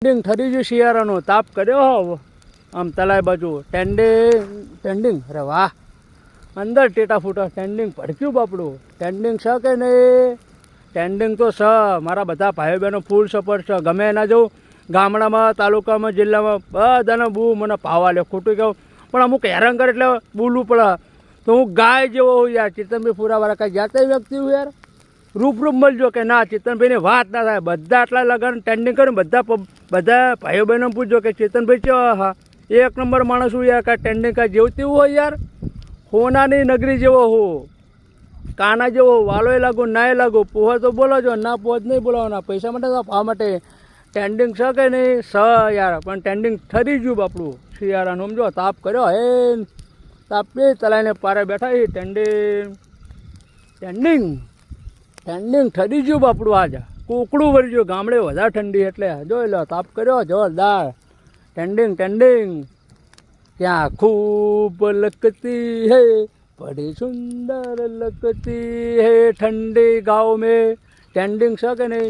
tending ઠરી ગયું શિયાળાનો તાપ કર્યો હો આમ તલાઈ બાજુ ટેન્ડિંગ અરે વાહ અંદર ટેટા ફૂટા ટેન્ડિંગ ભડક્યું બાપડું ટેન્ડિંગ છે કે નહીં ટેન્ડિંગ તો છે મારા બધા ભાઈઓ બહેનો ફૂલ સપોર્ટ છે ગમે એના જવું ગામડામાં તાલુકામાં જિલ્લામાં બધાને બહુ મને ભાવ આલ્યો ખોટું કહું પણ અમુક હેરાન કરે એટલે બોલવું પડે તો હું ગાય જેવો હું યાર ચેતનભાઈ પૂરાવાળા કાંઈ જાતે વ્યક્તિ હું યાર રૂપ મળજો કે ના ચેતનભાઈની વાત ના થાય બધા આટલા લગન ટેન્ડિંગ કર્યું બધા ભાઈઓ બહેનો પૂછજો કે ચેતનભાઈ ચો હા એક નંબર માણસ હું યાર કાંઈ ટેન્ડિંગ કાંઈ જેવું તેવું હોય યાર હોનાની નગરી જેવો હું કાના જેવો વાલોય લાગુ નાય લાગુ પોહો તો બોલો છો ના પોહ જ નહીં બોલાવવાના પૈસા માટે તો ભાવ માટે ટેન્ડિંગ છે કે નહીં સ યાર પણ ટેન્ડિંગ ઠરી ગયું બાપડું શિયાળાનું સમજો તાપ કર્યો હે તાપ બે તલાઈને પારે બેઠા એ ટેન્ડિંગ ઠરી ગયું બાપડું આજે કોકડું વળી ગયું ગામડે વધારે ઠંડી એટલે જોઈ લો તાપ કર્યો જોરદાર ટેન્ડિંગ क्या खूब लगती है बड़ी सुंदर लगती है ठंडी गाँव में टेंडिंग છે કે નહીં